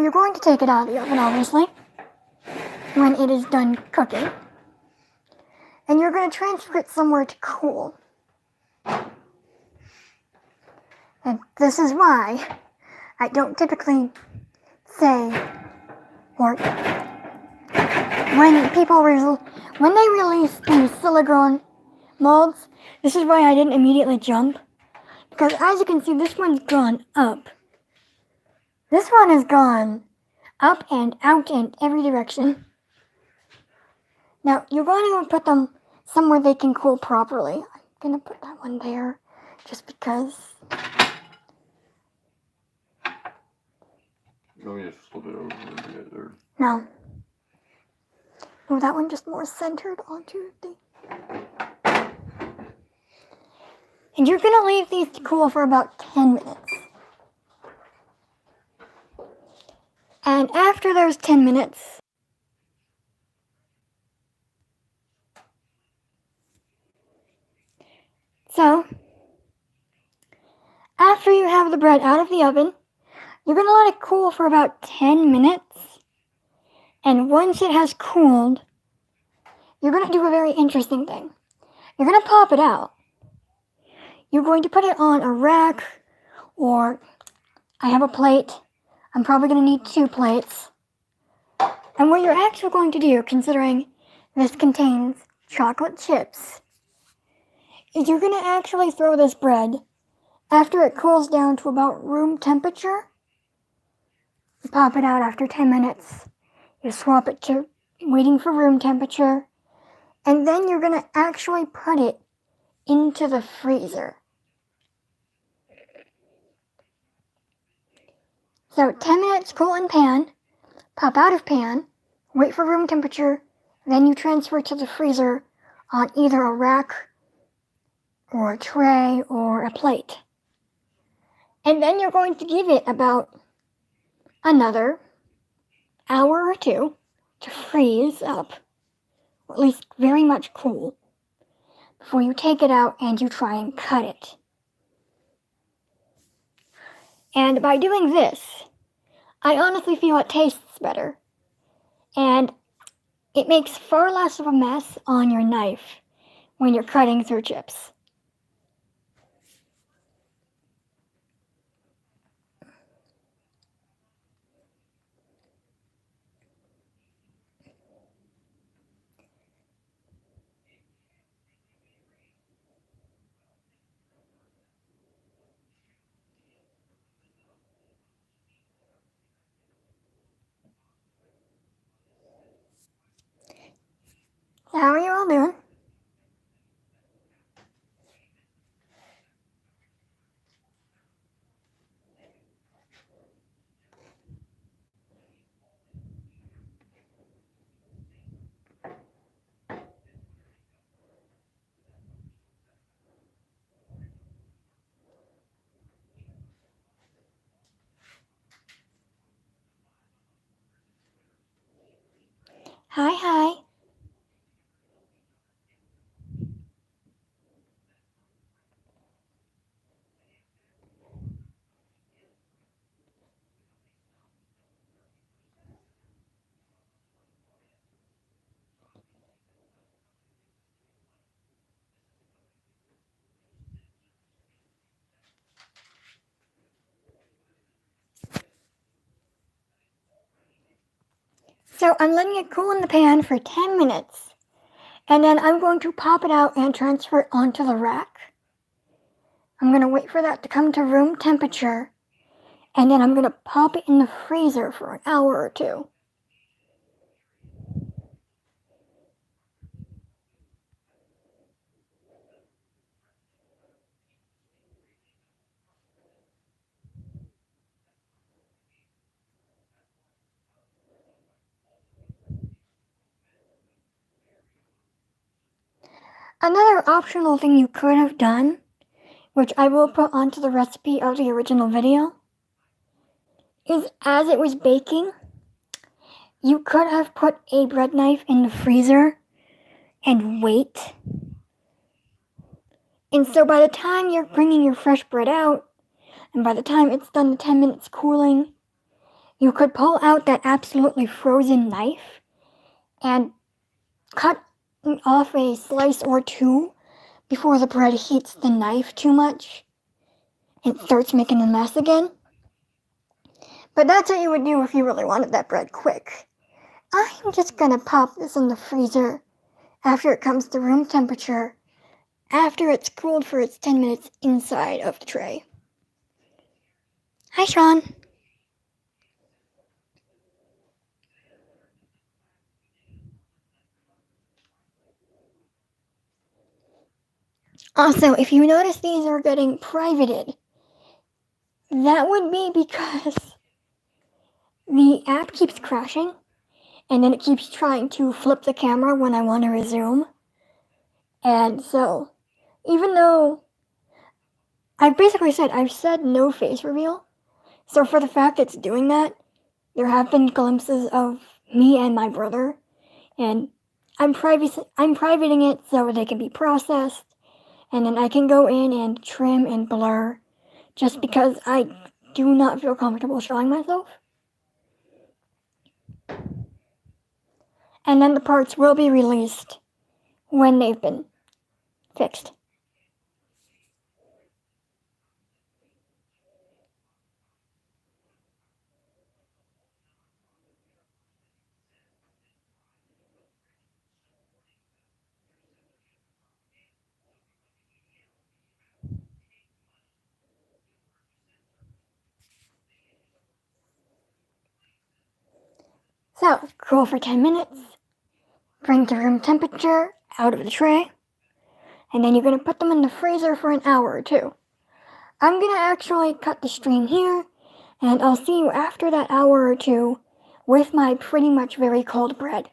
you're going to take it out of the oven, obviously, when it is done cooking. And you're going to transfer it somewhere to cool. And this is why I don't typically say, or when they release these silicone molds, this is why I didn't immediately jump. Because as you can see, this one's gone up. This one has gone up and out in every direction. Now, you're going to put them somewhere they can cool properly. I'm going to put that one there, just because. Oh, yeah, flip it over a bit there. No. Oh, that one just more centered onto the... And you're going to leave these to cool for about 10 minutes. And after those 10 minutes, so, after you have the bread out of the oven, you're going to let it cool for about 10 minutes. And once it has cooled, you're going to do a very interesting thing. You're going to pop it out. You're going to put it on a rack, or I have a plate. I'm probably going to need 2 plates. And what you're actually going to do, considering this contains chocolate chips, is you're going to actually throw this bread after it cools down to about room temperature. You pop it out after 10 minutes. You swap it to waiting for room temperature. And then you're going to actually put it into the freezer. So 10 minutes cool in pan, pop out of pan, wait for room temperature, then you transfer it to the freezer on either a rack or a tray or a plate. And then you're going to give it about another hour or 2 to freeze up, or at least very much cool, before you take it out and you try and cut it. And by doing this, I honestly feel it tastes better. And it makes far less of a mess on your knife when you're cutting through chips. How are you all doing? Hi. So I'm letting it cool in the pan for 10 minutes. And then I'm going to pop it out and transfer it onto the rack. I'm going to wait for that to come to room temperature. And then I'm going to pop it in the freezer for an hour or 2. Another optional thing you could have done, which I will put onto the recipe of the original video, is as it was baking, you could have put a bread knife in the freezer and wait. And so by the time you're bringing your fresh bread out, and by the time it's done the 10 minutes cooling, you could pull out that absolutely frozen knife and cut off a slice or two before the bread heats the knife too much and starts making a mess again. But that's what you would do if you really wanted that bread quick. I'm just gonna pop this in the freezer after it comes to room temperature, after it's cooled for its 10 minutes inside of the tray. Hi, Sean. Also, if you notice these are getting privated, that would be because the app keeps crashing, and then it keeps trying to flip the camera when I want to resume. And so, even though I've said no face reveal, so for the fact it's doing that, there have been glimpses of me and my brother, and I'm privating it so they can be processed, and then I can go in and trim and blur, just because I do not feel comfortable showing myself. And then the parts will be released when they've been fixed. So, cool for 10 minutes, bring to room temperature out of the tray, and then you're going to put them in the freezer for an hour or two. I'm going to actually cut the stream here, and I'll see you after that hour or two with my pretty much very cold bread.